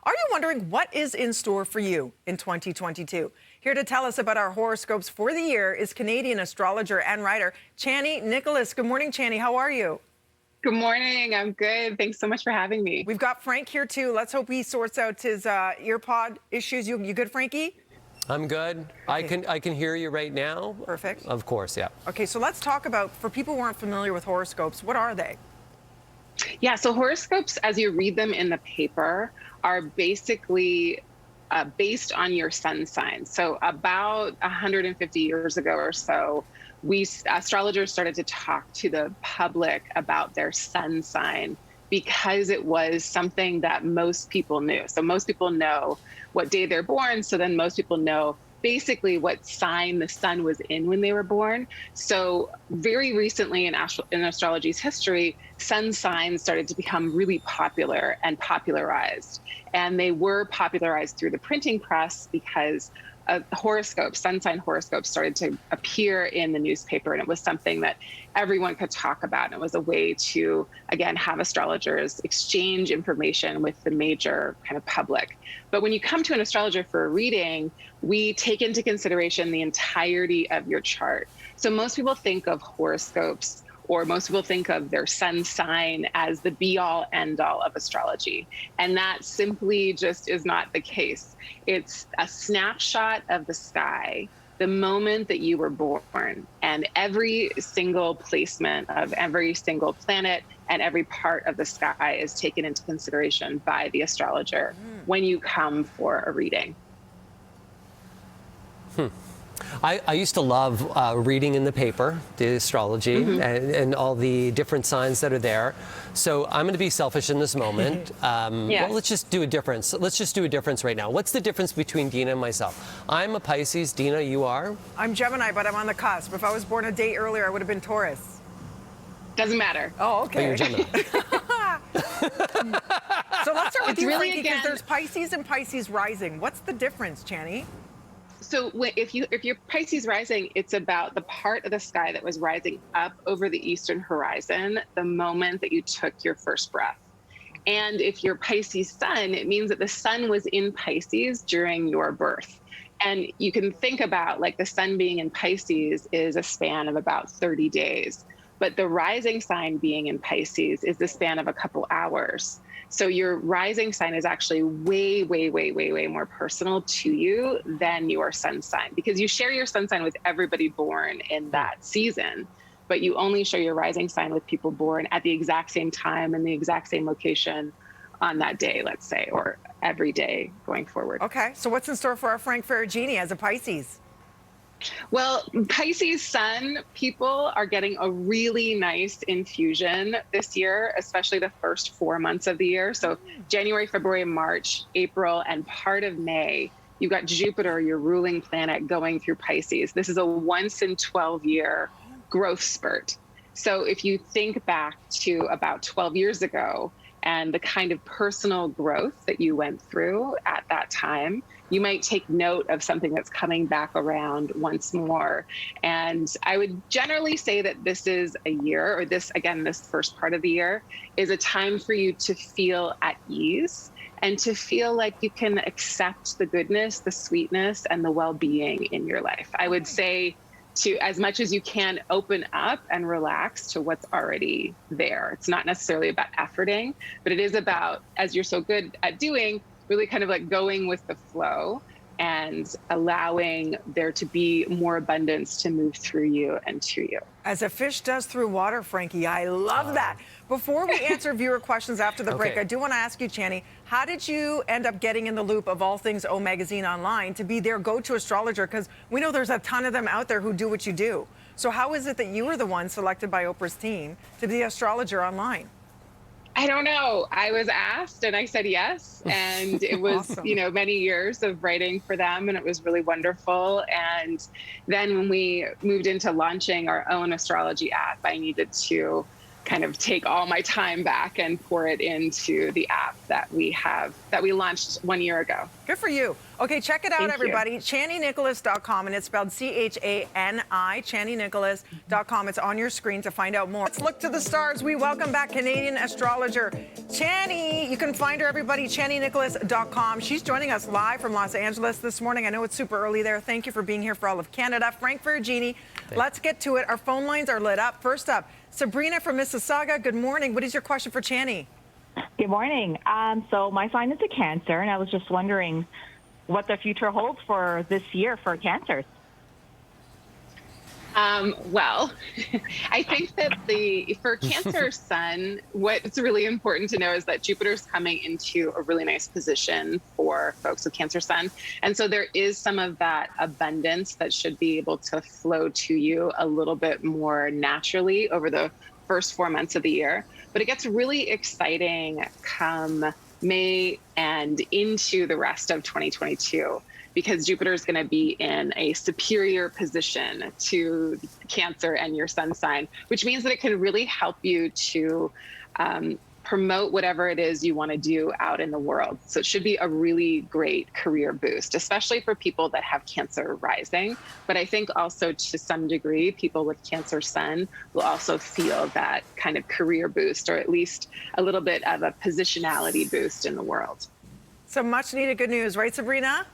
Are you wondering what is in store for you in 2022? Here to tell us about our horoscopes for the year is Canadian astrologer and writer Chani Nicholas. Good morning, Chani. How are you? Good morning. I'm good. Thanks so much for having me. We've got Frank here too. Let's hope he sorts out his ear pod issues. You good, Frankie? I'm good. Okay. I can hear you right now. Perfect. Of course, yeah. Okay, so let's talk about, for people who aren't familiar with horoscopes, what are they? Yeah, so horoscopes, as you read them in the paper, are basically based on your sun sign. So about 150 years ago or so, astrologers started to talk to the public about their sun sign because it was something that most people knew. So most people know what day they're born. So then most people know basically what sign the sun was in when they were born. So very recently in astrology's history, sun signs started to become really popular and popularized. And they were popularized through the printing press because sun sign horoscopes started to appear in the newspaper, and it was something that everyone could talk about. And it was a way to, again, have astrologers exchange information with the major kind of public. But when you come to an astrologer for a reading, we take into consideration the entirety of your chart. So most people think of horoscopes, or most people think of their sun sign as the be-all, end-all of astrology. And that simply just is not the case. It's a snapshot of the sky, the moment that you were born, and every single placement of every single planet and every part of the sky is taken into consideration by the astrologer when you come for a reading. I used to love reading in the paper, the astrology, and all the different signs that are there. So I'm going to be selfish in this moment. Yes. Well, let's just do a difference. Let's just do a difference right now. What's the difference between Dina and myself? I'm a Pisces. Dina, you are? I'm Gemini, but I'm on the cusp. If I was born a day earlier, I would have been Taurus. Doesn't matter. Oh, Oh, okay. you're Gemini. So let's start with It's you, really, Frankie, because again- there's Pisces and Pisces rising. What's the difference, Chani? So if you're Pisces rising, it's about the part of the sky that was rising up over the eastern horizon the moment that you took your first breath. And if you're Pisces sun, it means that the sun was in Pisces during your birth. And you can think about like the sun being in Pisces is a span of about 30 days. But the rising sign being in Pisces is the span of a couple hours. So your rising sign is actually way, way, way, way, way more personal to you than your sun sign, because you share your sun sign with everybody born in that season, but you only share your rising sign with people born at the exact same time and the exact same location on that day, let's say, or every day going forward. Okay, so what's in store for our Frank Ferragini as a Pisces? Well, Pisces sun people are getting a really nice infusion this year, especially the first 4 months of the year. So January, February, March, April, and part of May, you've got Jupiter, your ruling planet, going through Pisces. This is a once in 12-year growth spurt. So if you think back to about 12 years ago and the kind of personal growth that you went through at that time, you might take note of something that's coming back around once more. And I would generally say that this is a year, or this first part of the year, is a time for you to feel at ease and to feel like you can accept the goodness, the sweetness, and the well-being in your life. I would say to, as much as you can, open up and relax to what's already there. It's not necessarily about efforting, but it is about, as you're so good at doing, really kind of like going with the flow and allowing there to be more abundance to move through you and to you. As a fish does through water, Frankie. I love that. Before we answer viewer questions after the break, Okay. I do want to ask you, Chani, how did you end up getting in the loop of all things O Magazine Online to be their go-to astrologer? Because we know there's a ton of them out there who do what you do. So how is it that you were the one selected by Oprah's team to be the astrologer online? I don't know. I was asked and I said yes. And it was, Awesome. many years of writing for them, and it was really wonderful. And then when we moved into launching our own astrology app, I needed to kind of take all my time back and pour it into the app that we launched 1 year ago. Good for you. Okay, check it out, Thank you. everybody. ChaniNicholas.com, and it's spelled C-H-A-N-I, ChaniNicholas.com. It's on your screen to find out more. Let's look to the stars. We welcome back Canadian astrologer Chani. You can find her, everybody, ChaniNicholas.com. She's joining us live from Los Angeles this morning. I know it's super early there. Thank you for being here for all of Canada. Frank Virginie, let's get to it. Our phone lines are lit up. First up, Sabrina from Mississauga. Good morning. What is your question for Chani? Good morning. So my sign is a Cancer, and I was just wondering what the future holds for this year for Cancers. Well, I think that for Cancer Sun, what's really important to know is that Jupiter's coming into a really nice position for folks with Cancer Sun. And so there is some of that abundance that should be able to flow to you a little bit more naturally over the first 4 months of the year. But it gets really exciting come May and into the rest of 2022. Because Jupiter is going to be in a superior position to Cancer and your sun sign, which means that it can really help you to promote whatever it is you want to do out in the world. So it should be a really great career boost, especially for people that have Cancer rising. But I think also to some degree, people with Cancer sun will also feel that kind of career boost, or at least a little bit of a positionality boost in the world. Some much needed good news, right, Sabrina?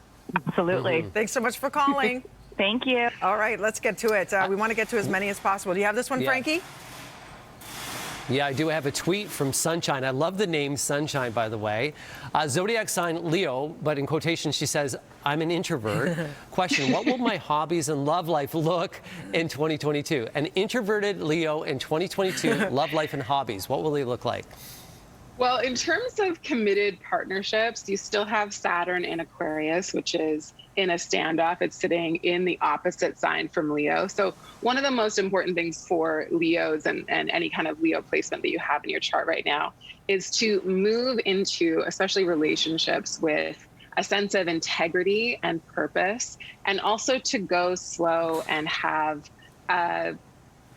Absolutely. Thanks so much for calling. Thank you. All right, let's get to it. We want to get to as many as possible. Do you have this one, Yeah. Frankie? Yeah, I do have a tweet from Sunshine. I love the name Sunshine, by the way. Zodiac sign Leo, but in quotation she says, I'm an introvert. Question, what will my hobbies and love life look in 2022? An introverted Leo in 2022, love life and hobbies. What will they look like? Well, in terms of committed partnerships, you still have Saturn in Aquarius, which is in a standoff. It's sitting in the opposite sign from Leo. So one of the most important things for Leos and any kind of Leo placement that you have in your chart right now is to move into, especially relationships, with a sense of integrity and purpose, and also to go slow and have a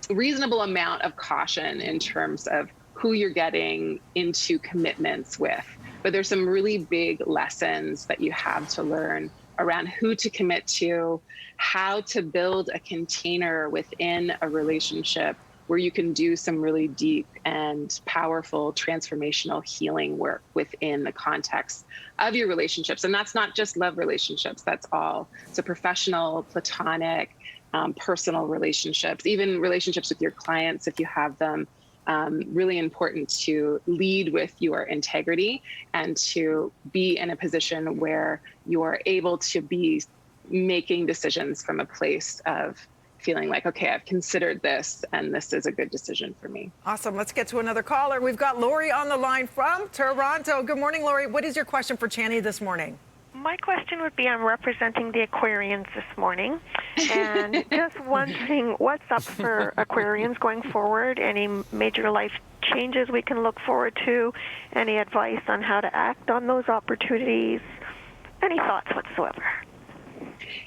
reasonable amount of caution in terms of who you're getting into commitments with. But there's some really big lessons that you have to learn around who to commit to, how to build a container within a relationship where you can do some really deep and powerful transformational healing work within the context of your relationships. And that's not just love relationships, that's all. So professional, platonic, personal relationships, even relationships with your clients if you have them. Really important to lead with your integrity and to be in a position where you're able to be making decisions from a place of feeling like, okay, I've considered this and this is a good decision for me. Awesome. Let's get to another caller. We've got Lori on the line from Toronto. Good morning, Lori. What is your question for Chani this morning? My question would be, I'm representing the Aquarians this morning, and just wondering what's up for Aquarians going forward, any major life changes we can look forward to, any advice on how to act on those opportunities, any thoughts whatsoever?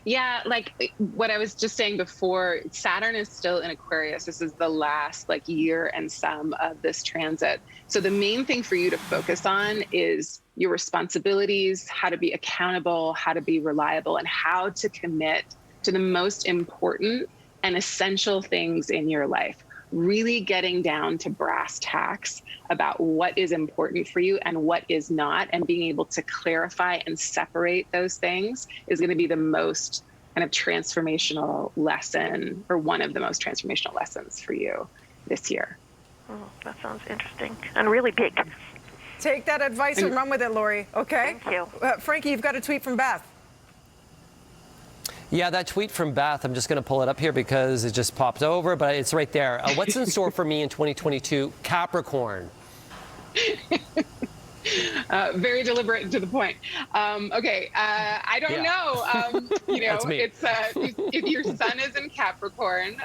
Yeah, like what I was just saying before, Saturn is still in Aquarius. This is the last year and some of this transit. So the main thing for you to focus on is your responsibilities, how to be accountable, how to be reliable, and how to commit to the most important and essential things in your life. Really getting down to brass tacks about what is important for you and what is not, and being able to clarify and separate those things is going to be the most kind of transformational lesson, or one of the most transformational lessons for you this year. Oh, that sounds interesting and really big. Take that advice and run with it, Lori. Okay? Thank you. Frankie, you've got a tweet from Beth. Yeah, that tweet from Beth, I'm just going to pull it up here because it just popped over, but it's right there. What's in store for me in 2022? Capricorn. Very deliberate and to the point. Okay, I don't know. That's me. It's if your sun is in Capricorn,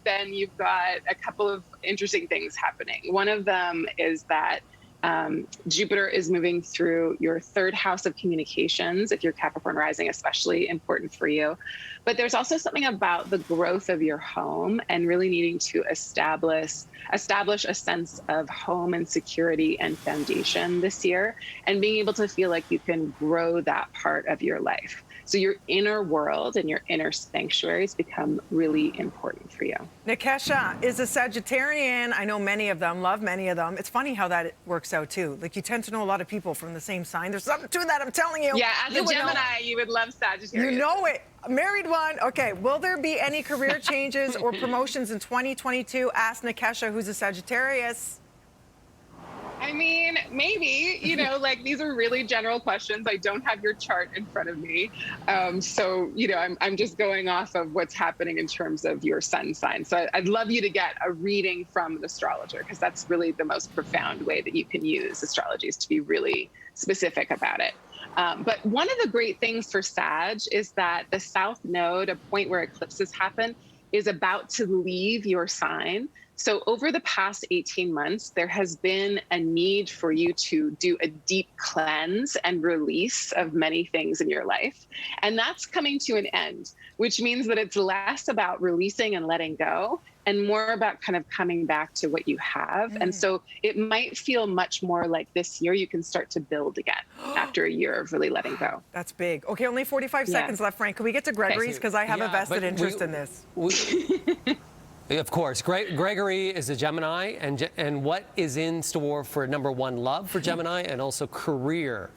then you've got a couple of interesting things happening. One of them is that Jupiter is moving through your third house of communications, if you're Capricorn rising, especially important for you. But there's also something about the growth of your home and really needing to establish a sense of home and security and foundation this year, and being able to feel like you can grow that part of your life. So your inner world and your inner sanctuaries become really important for you. Nikesha is a Sagittarian. I know many of them, love many of them. It's funny how that works out too. Like, you tend to know a lot of people from the same sign. There's something to that, I'm telling you. Yeah, as You a would know. Gemini, you would love Sagittarius. You know it. Married one. Okay. Will there be any career changes or promotions in 2022? Ask Nikesha, who's a Sagittarius. I mean, maybe, you know, like, these are really general questions. I don't have your chart in front of me. So, you know, I'm just going off of what's happening in terms of your sun sign. So I'd love you to get a reading from an astrologer, because that's really the most profound way that you can use astrology, is to be really specific about it. But one of the great things for Sag is that the South Node, a point where eclipses happen, is about to leave your sign. So over the past 18 months, there has been a need for you to do a deep cleanse and release of many things in your life. And that's coming to an end, which means that it's less about releasing and letting go and more about kind of coming back to what you have. And so it might feel much more like this year you can start to build again after a year of really letting go. That's big. Okay, only 45 seconds left, Frank. Can we get to Gregory's? Because I have a vested interest in this. Of course. Gregory is a Gemini, and what is in store for number one, love for Gemini, and also career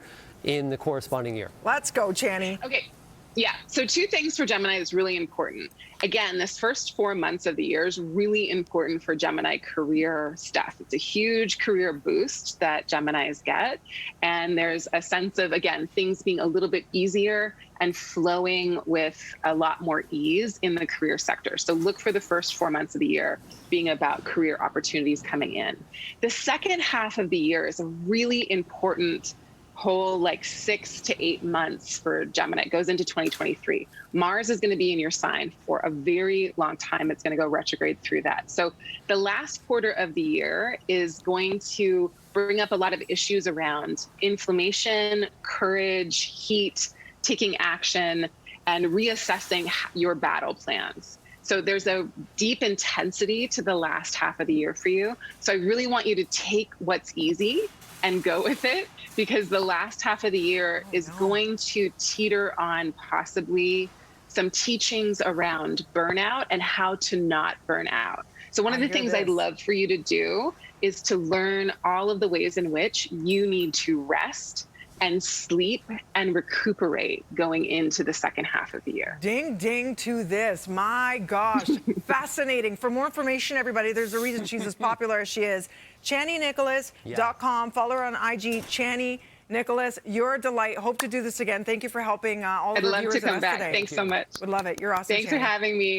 in the corresponding year? Let's go, Chani. Okay. Yeah. So two things for Gemini is really important. Again, this first 4 months of the year is really important for Gemini career stuff. It's a huge career boost that Geminis get. And there's a sense of, again, things being a little bit easier and flowing with a lot more ease in the career sector. So look for the first 4 months of the year being about career opportunities coming in. The second half of the year is a really important whole, like, 6 to 8 months for Gemini. It goes into 2023. Mars is going to be in your sign for a very long time. It's going to go retrograde through that. So the last quarter of the year is going to bring up a lot of issues around inflammation, courage, heat, taking action, and reassessing your battle plans. So there's a deep intensity to the last half of the year for you. So I really want you to take what's easy and go with it, because the last half of the year is going to teeter on possibly some teachings around burnout and how to not burn out. So one of the things I'd love for you to do is to learn all of the ways in which you need to rest and sleep and recuperate going into the second half of the year. Ding, ding to this. My gosh. Fascinating. For more information, everybody, there's a reason she's as popular as she is. ChaniNicholas.com. Follow her on IG, Chani Nicholas. You're a delight. Hope to do this again. Thank you for helping all of the viewers I'd love to come back. today. Thanks so much. Would love it. You're awesome. Thanks for having me.